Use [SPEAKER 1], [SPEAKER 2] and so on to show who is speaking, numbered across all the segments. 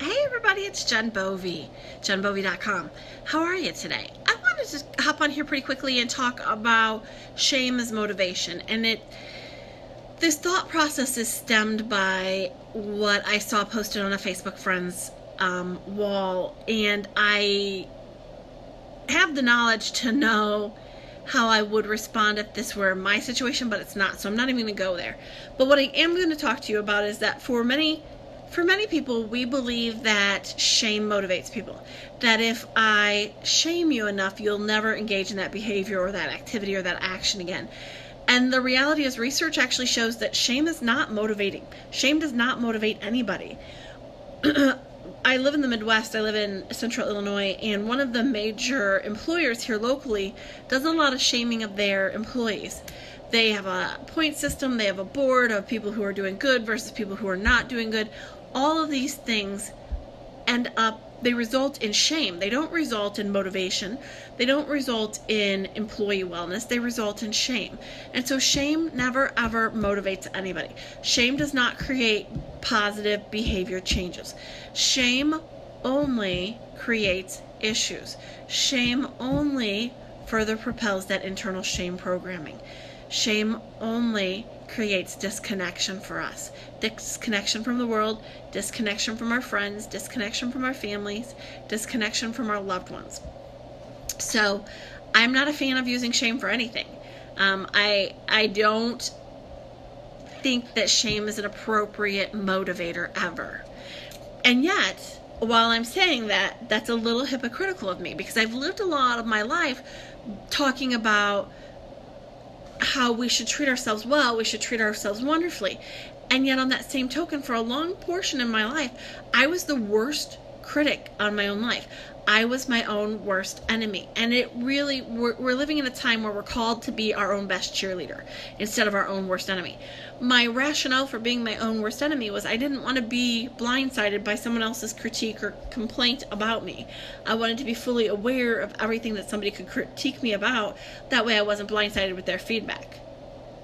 [SPEAKER 1] Hey everybody, it's Jen Bovey, JenBovey.com. How are you today? I wanted to hop on here pretty quickly and talk about shame as motivation. And this thought process is stemmed by what I saw posted on a Facebook friend's wall. And I have the knowledge to know how I would respond if this were my situation, but it's not. So I'm not even going to go there. But what I am going to talk to you about is that for many people, we believe that shame motivates people. That if I shame you enough, you'll never engage in that behavior or that activity or that action again. And the reality is, research actually shows that shame is not motivating. Shame does not motivate anybody. I live in the Midwest. I live in Central Illinois, and one of the major employers here locally does a lot of shaming of their employees. They have a point system. They have a board of people who are doing good versus people who are not doing good. All of these things they result in shame. They don't result in motivation. They don't result in employee wellness. They result in shame. And so shame never ever motivates anybody. Shame does not create positive behavior changes. Shame only creates issues. Shame only further propels that internal shame programming. Shame only creates disconnection for us. Disconnection from the world, disconnection from our friends, disconnection from our families, disconnection from our loved ones. So I'm not a fan of using shame for anything. I don't think that shame is an appropriate motivator ever. And yet, while I'm saying that, that's a little hypocritical of me, because I've lived a lot of my life talking about how we should treat ourselves well, we should treat ourselves wonderfully. And yet on that same token, for a long portion in my life, I was the worst critic on my own life. I was my own worst enemy. And it really, we're living in a time where we're called to be our own best cheerleader instead of our own worst enemy. My rationale for being my own worst enemy was I didn't want to be blindsided by someone else's critique or complaint about me. I wanted to be fully aware of everything that somebody could critique me about. That way I wasn't blindsided with their feedback.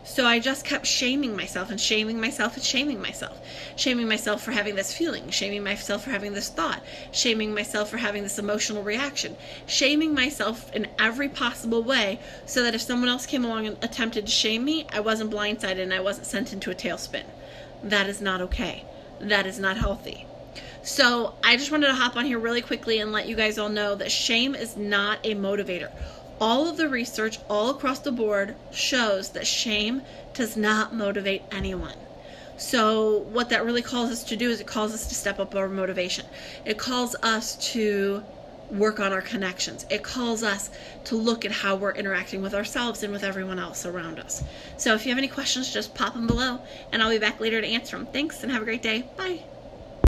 [SPEAKER 1] So I just kept shaming myself and shaming myself and shaming myself. Shaming myself for having this feeling. Shaming myself for having this thought. Shaming myself for having this emotional reaction. Shaming myself in every possible way so that if someone else came along and attempted to shame me, I wasn't blindsided and I wasn't sent into a tailspin. That is not okay. That is not healthy. So I just wanted to hop on here really quickly and let you guys all know that shame is not a motivator. All of the research all across the board shows that shame does not motivate anyone. So what that really calls us to do is it calls us to step up our motivation. It calls us to work on our connections. It calls us to look at how we're interacting with ourselves and with everyone else around us. So if you have any questions, just pop them below and I'll be back later to answer them. Thanks and have a great day. Bye.